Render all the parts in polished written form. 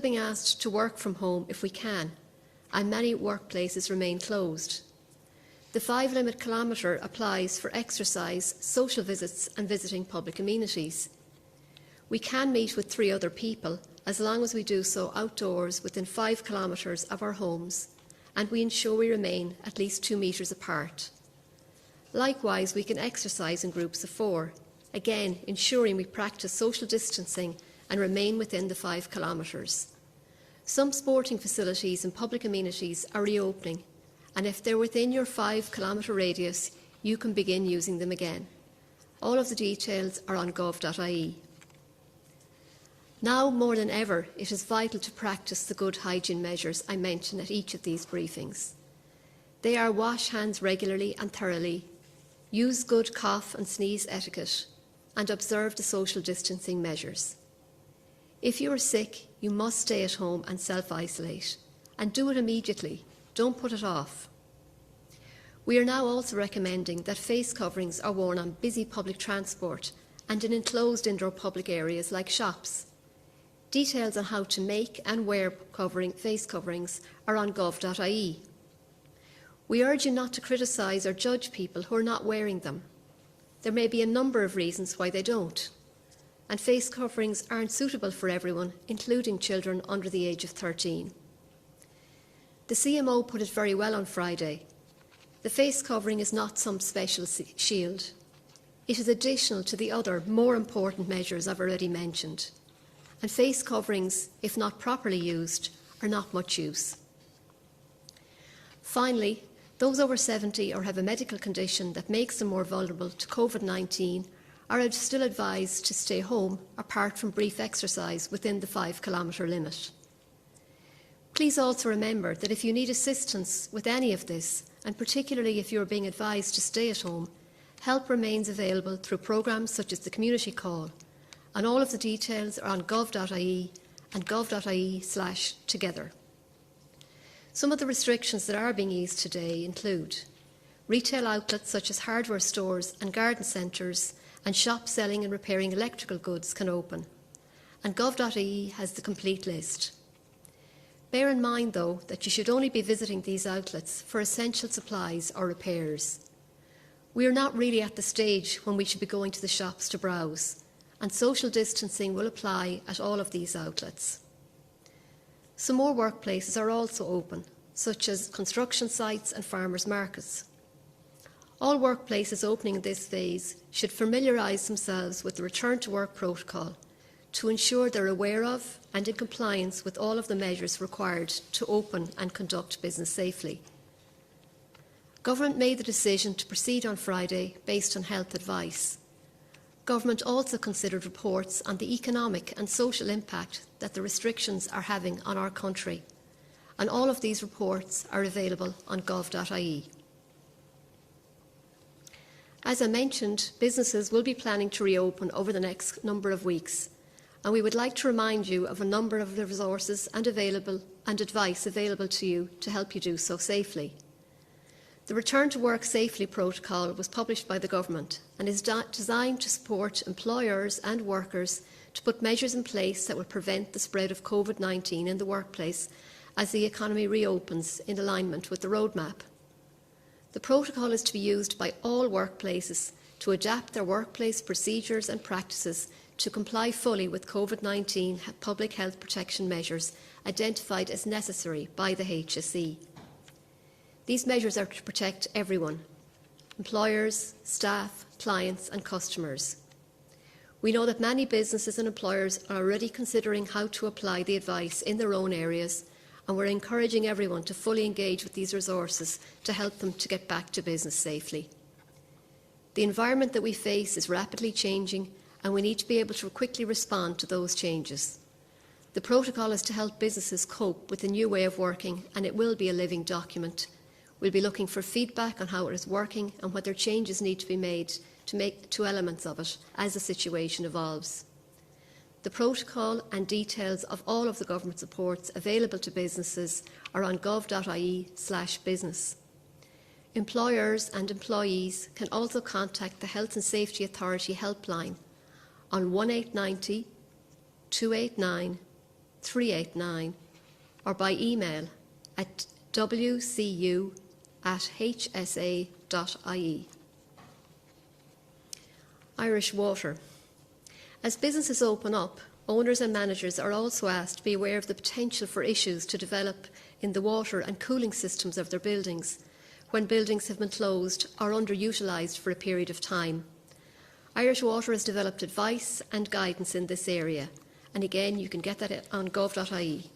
being asked to work from home if we can, and many workplaces remain closed. The 5 kilometre applies for exercise, social visits and visiting public amenities. We can meet with 3 other people as long as we do so outdoors within 5 kilometres of our homes, and we ensure we remain at least 2 metres apart. Likewise, we can exercise in groups of 4, again ensuring we practice social distancing and remain within the 5 kilometres. Some sporting facilities and public amenities are reopening, and if they're within your 5 kilometre radius, you can begin using them again. All of the details are on gov.ie. Now more than ever, it is vital to practice the good hygiene measures I mentioned at each of these briefings. They are wash hands regularly and thoroughly, use good cough and sneeze etiquette, and observe the social distancing measures. If you are sick, you must stay at home and self-isolate, and do it immediately. Don't put it off. We are now also recommending that face coverings are worn on busy public transport and in enclosed indoor public areas like shops. Details on how to make and wear face coverings are on gov.ie. We urge you not to criticise or judge people who are not wearing them. There may be a number of reasons why they don't, and face coverings aren't suitable for everyone, including children under the age of 13. The CMO put it very well on Friday. The face covering is not some special shield. It is additional to the other, more important measures I've already mentioned. And face coverings, if not properly used, are not much use. Finally, those over 70 or have a medical condition that makes them more vulnerable to COVID-19 are still advised to stay home apart from brief exercise within the 5 kilometre limit. Please also remember that if you need assistance with any of this, and particularly if you are being advised to stay at home, help remains available through programmes such as the Community Call, and all of the details are on gov.ie and gov.ie/together. Some of the restrictions that are being eased today include retail outlets such as hardware stores and garden centres and shops selling and repairing electrical goods can open, and gov.ie has the complete list. Bear in mind, though, that you should only be visiting these outlets for essential supplies or repairs. We are not really at the stage when we should be going to the shops to browse, and social distancing will apply at all of these outlets. Some more workplaces are also open, such as construction sites and farmers' markets. All workplaces opening in this phase should familiarise themselves with the return to work protocol to ensure they're aware of and in compliance with all of the measures required to open and conduct business safely. Government made the decision to proceed on Friday based on health advice. Government also considered reports on the economic and social impact that the restrictions are having on our country, and all of these reports are available on gov.ie. As I mentioned, businesses will be planning to reopen over the next number of weeks, and we would like to remind you of a number of the resources and advice available to you to help you do so safely. The Return to Work Safely protocol was published by the Government and is designed to support employers and workers to put measures in place that will prevent the spread of COVID-19 in the workplace as the economy reopens in alignment with the roadmap. The protocol is to be used by all workplaces to adapt their workplace procedures and practices to comply fully with COVID-19 public health protection measures identified as necessary by the HSE. These measures are to protect everyone: employers, staff, clients and customers. We know that many businesses and employers are already considering how to apply the advice in their own areas, and we're encouraging everyone to fully engage with these resources to help them to get back to business safely. The environment that we face is rapidly changing, and we need to be able to quickly respond to those changes. The protocol is to help businesses cope with the new way of working, and it will be a living document. We'll be looking for feedback on how it is working and whether changes need to be made to elements of it as the situation evolves. The protocol and details of all of the government supports available to businesses are on gov.ie/business. Employers and employees can also contact the Health and Safety Authority helpline on 1890 289 389 or by email at wcu@hsa.ie. Irish Water. As businesses open up, owners and managers are also asked to be aware of the potential for issues to develop in the water and cooling systems of their buildings when buildings have been closed or underutilised for a period of time. Irish Water has developed advice and guidance in this area, and again you can get that on gov.ie.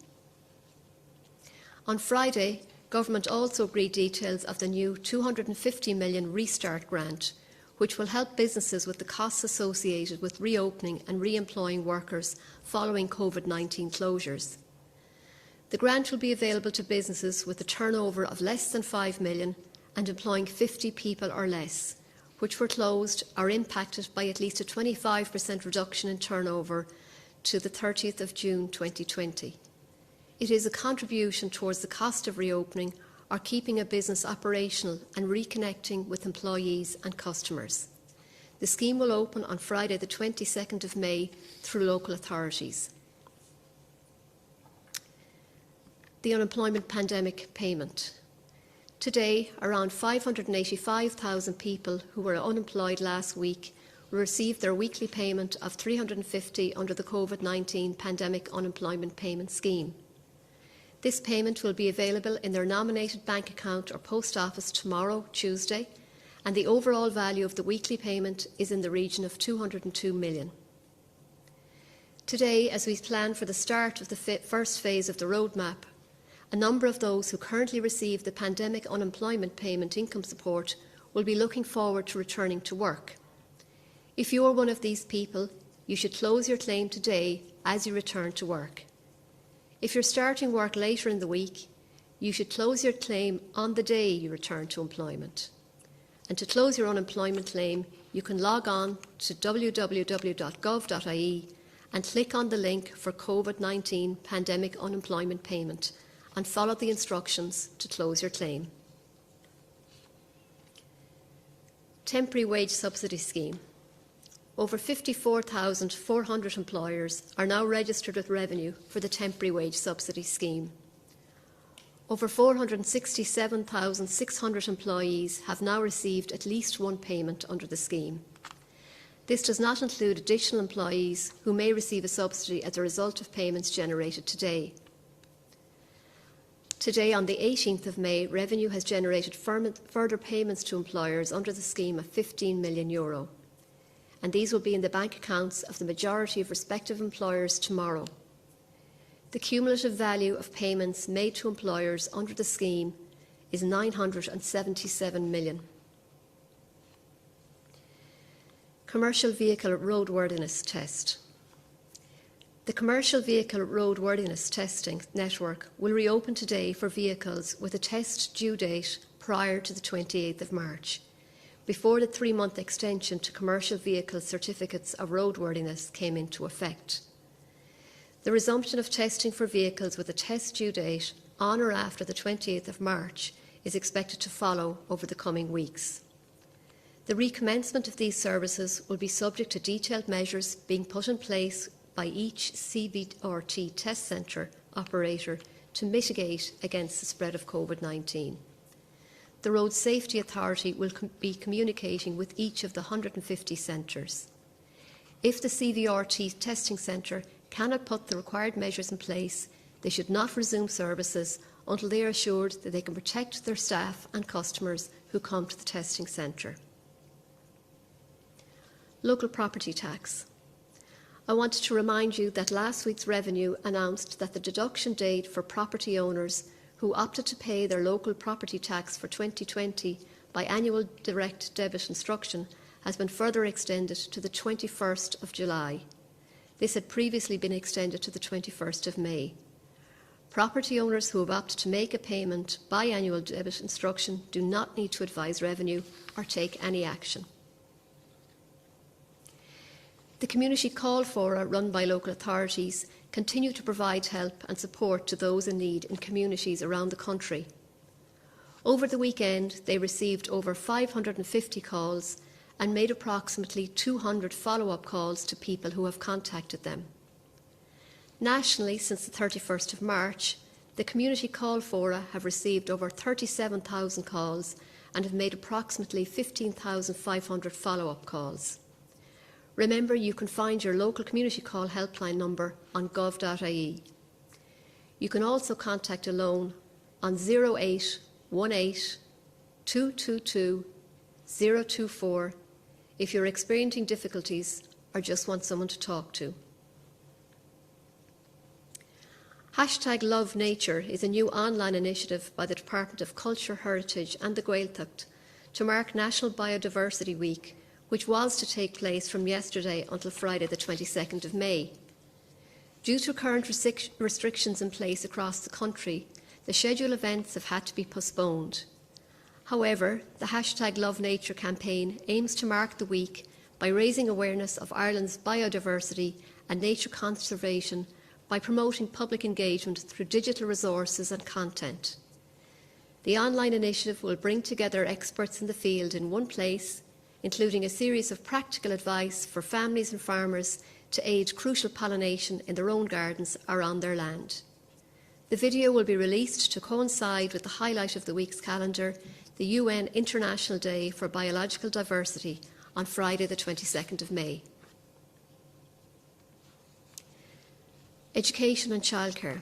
On Friday, Government also agreed details of the new €250 million Restart grant, which will help businesses with the costs associated with reopening and re-employing workers following COVID-19 closures. The grant will be available to businesses with a turnover of less than €5 million and employing 50 people or less, which were closed or impacted by at least a 25% reduction in turnover to the 30th of June 2020. It is a contribution towards the cost of reopening or keeping a business operational and reconnecting with employees and customers. The scheme will open on Friday the 22nd of May through local authorities. The unemployment pandemic payment. Today, around 585,000 people who were unemployed last week will receive their weekly payment of $350 under the COVID-19 pandemic unemployment payment scheme. This payment will be available in their nominated bank account or post office tomorrow, Tuesday, and the overall value of the weekly payment is in the region of €202 million. Today, as we plan for the start of the first phase of the roadmap, a number of those who currently receive the pandemic unemployment payment income support will be looking forward to returning to work. If you are one of these people, you should close your claim today as you return to work. If you're starting work later in the week, you should close your claim on the day you return to employment. And to close your unemployment claim, you can log on to www.gov.ie and click on the link for COVID-19 pandemic unemployment payment and follow the instructions to close your claim. Temporary wage subsidy scheme. Over 54,400 employers are now registered with Revenue for the temporary wage subsidy scheme. Over 467,600 employees have now received at least one payment under the scheme. This does not include additional employees who may receive a subsidy as a result of payments generated today. Today, on the 18th of May, Revenue has generated further payments to employers under the scheme of €15 million. And these will be in the bank accounts of the majority of respective employers tomorrow. The cumulative value of payments made to employers under the scheme is €977 million. Commercial Vehicle Roadworthiness Test. The Commercial Vehicle Roadworthiness Testing Network will reopen today for vehicles with a test due date prior to the 28th of March. Before the 3-month extension to commercial vehicle certificates of roadworthiness came into effect. The resumption of testing for vehicles with a test due date on or after the 28th of March is expected to follow over the coming weeks. The recommencement of these services will be subject to detailed measures being put in place by each CVRT test centre operator to mitigate against the spread of COVID-19. The Road Safety Authority will be communicating with each of the 150 centres. If the CVRT testing centre cannot put the required measures in place, they should not resume services until they are assured that they can protect their staff and customers who come to the testing centre. Local property tax. I wanted to remind you that last week's Revenue announced that the deduction date for property owners who opted to pay their local property tax for 2020 by annual direct debit instruction has been further extended to the 21st of July. This had previously been extended to the 21st of May. Property owners who have opted to make a payment by annual debit instruction do not need to advise Revenue or take any action. The community call fora run by local authorities continue to provide help and support to those in need in communities around the country. Over the weekend, they received over 550 calls and made approximately 200 follow-up calls to people who have contacted them. Nationally, since the 31st of March, the community call fora have received over 37,000 calls and have made approximately 15,500 follow-up calls. Remember, you can find your local community call helpline number on gov.ie. You can also contact Alone on 0818 222 024 if you're experiencing difficulties or just want someone to talk to. #LoveNature is a new online initiative by the Department of Culture, Heritage and the Gaeltacht to mark National Biodiversity Week, which was to take place from yesterday until Friday the 22nd of May. Due to current restrictions in place across the country, the scheduled events have had to be postponed. However, the #LoveNature campaign aims to mark the week by raising awareness of Ireland's biodiversity and nature conservation by promoting public engagement through digital resources and content. The online initiative will bring together experts in the field in one place, including a series of practical advice for families and farmers to aid crucial pollination in their own gardens or on their land. The video will be released to coincide with the highlight of the week's calendar, the UN International Day for Biological Diversity, on Friday the 22nd of May. Education and childcare.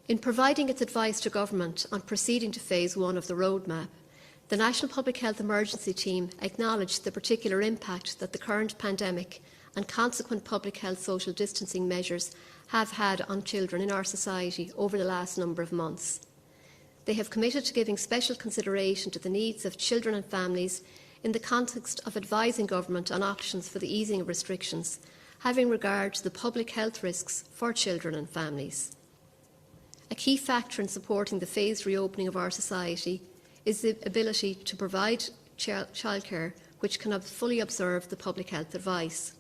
In providing its advice to Government on proceeding to Phase 1 of the roadmap, the National Public Health Emergency Team acknowledged the particular impact that the current pandemic and consequent public health social distancing measures have had on children in our society over the last number of months. They have committed to giving special consideration to the needs of children and families in the context of advising Government on options for the easing of restrictions, having regard to the public health risks for children and families. A key factor in supporting the phased reopening of our society is the ability to provide childcare which can fully observe the public health advice.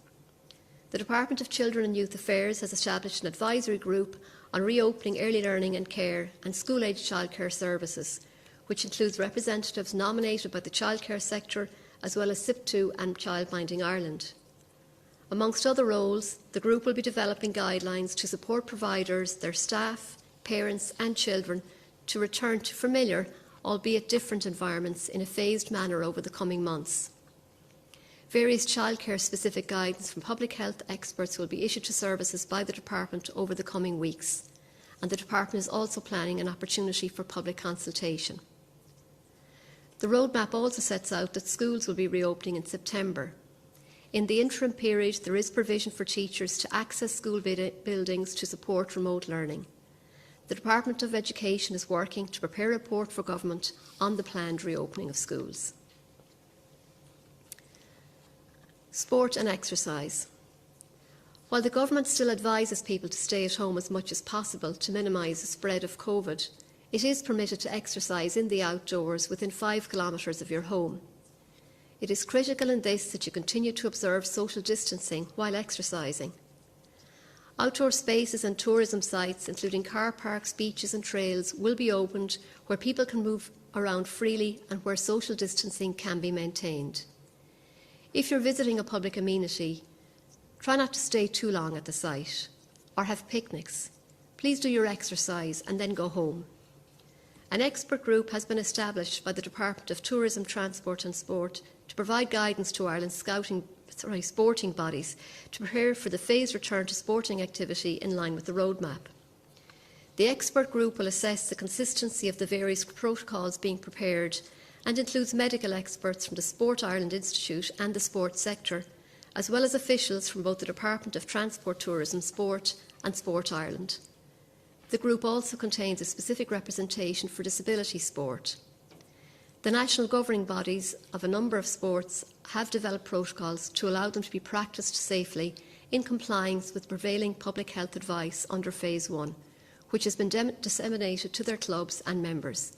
The Department of Children and Youth Affairs has established an advisory group on reopening early learning and care and school-age childcare services, which includes representatives nominated by the childcare sector as well as SIP2 and Childminding Ireland. Amongst other roles, the group will be developing guidelines to support providers, their staff, parents and children to return to familiar, albeit different environments in a phased manner over the coming months. Various childcare-specific guidance from public health experts will be issued to services by the Department over the coming weeks, and the Department is also planning an opportunity for public consultation. The roadmap also sets out that schools will be reopening in September. In the interim period, there is provision for teachers to access school buildings to support remote learning. The Department of Education is working to prepare a report for Government on the planned reopening of schools. Sport and exercise. While the Government still advises people to stay at home as much as possible to minimise the spread of COVID, it is permitted to exercise in the outdoors within 5 kilometres of your home. It is critical in this that you continue to observe social distancing while exercising. Outdoor spaces and tourism sites, including car parks, beaches and trails, will be opened where people can move around freely and where social distancing can be maintained. If you're visiting a public amenity, try not to stay too long at the site or have picnics. Please do your exercise and then go home. An expert group has been established by the Department of Tourism, Transport and Sport to provide guidance to Ireland's sporting bodies to prepare for the phased return to sporting activity in line with the roadmap. The expert group will assess the consistency of the various protocols being prepared and includes medical experts from the Sport Ireland Institute and the sports sector, as well as officials from both the Department of Transport, Tourism, Sport and Sport Ireland. The group also contains a specific representation for disability sport. The national governing bodies of a number of sports have developed protocols to allow them to be practised safely in compliance with prevailing public health advice under Phase 1, which has been disseminated to their clubs and members.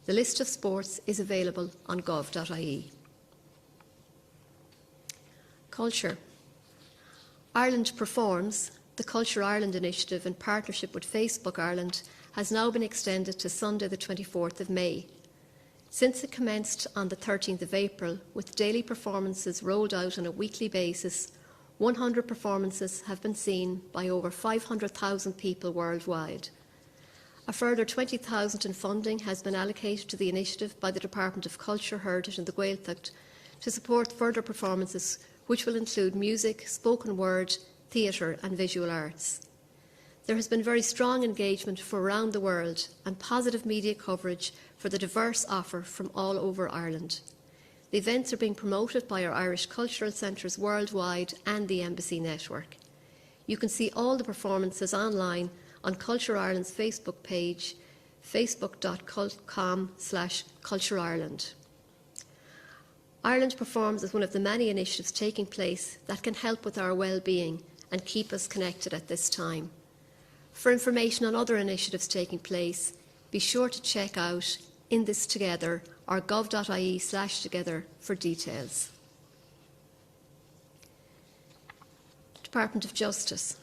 The list of sports is available on gov.ie. Culture. Ireland Performs, the Culture Ireland initiative in partnership with Facebook Ireland, has now been extended to Sunday the 24th of May. Since it commenced on the 13th of April, with daily performances rolled out on a weekly basis, 100 performances have been seen by over 500,000 people worldwide. A further 20,000 in funding has been allocated to the initiative by the Department of Culture, Heritage and the Gaeltacht to support further performances, which will include music, spoken word, theatre and visual arts. There has been very strong engagement from around the world and positive media coverage for the diverse offer from all over Ireland. The events are being promoted by our Irish cultural centres worldwide and the Embassy Network. You can see all the performances online on Culture Ireland's Facebook page, facebook.com/cultureireland. Ireland Performs is one of the many initiatives taking place that can help with our well-being and keep us connected at this time. For information on other initiatives taking place, be sure to check out In This Together or gov.ie/together for details. Department of Justice.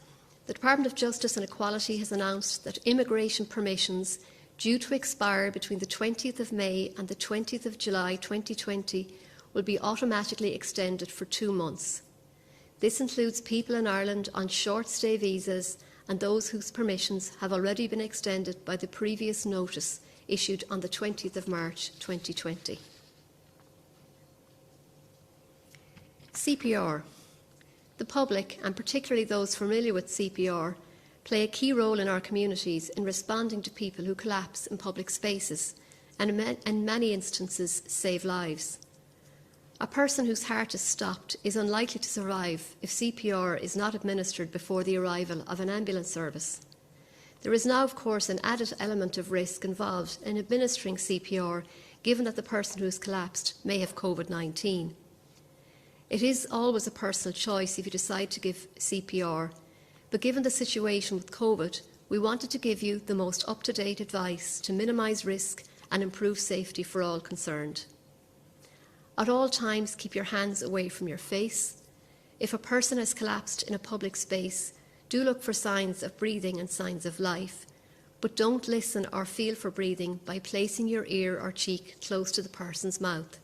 The Department of Justice and Equality has announced that immigration permissions due to expire between the 20th of May and the 20th of July 2020 will be automatically extended for 2 months. This includes people in Ireland on short-stay visas and those whose permissions have already been extended by the previous notice issued on the 20th of March 2020. CPR. The public, and particularly those familiar with CPR, play a key role in our communities in responding to people who collapse in public spaces and in many instances save lives. A person whose heart is stopped is unlikely to survive if CPR is not administered before the arrival of an ambulance service. There is now, of course, an added element of risk involved in administering CPR, given that the person who has collapsed may have COVID-19. It is always a personal choice if you decide to give CPR, but given the situation with COVID, we wanted to give you the most up-to-date advice to minimise risk and improve safety for all concerned. At all times, keep your hands away from your face. If a person has collapsed in a public space, do look for signs of breathing and signs of life, but don't listen or feel for breathing by placing your ear or cheek close to the person's mouth.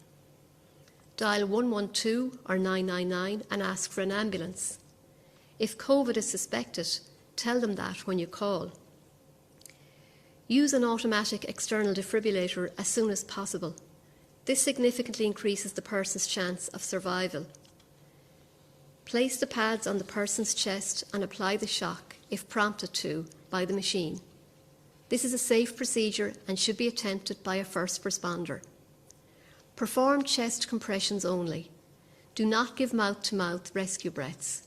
Dial 112 or 999 and ask for an ambulance. If COVID is suspected, tell them that when you call. Use an automatic external defibrillator as soon as possible. This significantly increases the person's chance of survival. Place the pads on the person's chest and apply the shock, if prompted to, by the machine. This is a safe procedure and should be attempted by a first responder. Perform chest compressions only. Do not give mouth-to-mouth rescue breaths.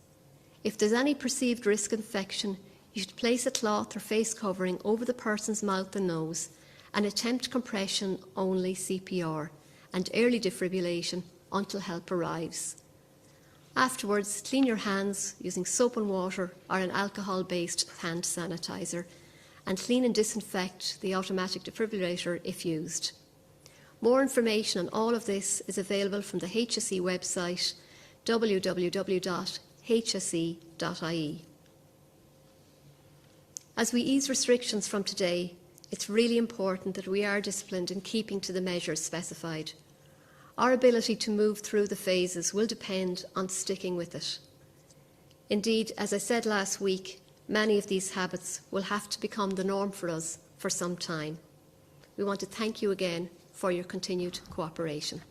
If there's any perceived risk of infection, you should place a cloth or face covering over the person's mouth and nose and attempt compression only CPR and early defibrillation until help arrives. Afterwards, clean your hands using soap and water or an alcohol-based hand sanitizer and clean and disinfect the automatic defibrillator if used. More information on all of this is available from the HSE website www.hse.ie. As we ease restrictions from today, it's really important that we are disciplined in keeping to the measures specified. Our ability to move through the phases will depend on sticking with it. Indeed, as I said last week, many of these habits will have to become the norm for us for some time. We want to thank you again for your continued cooperation.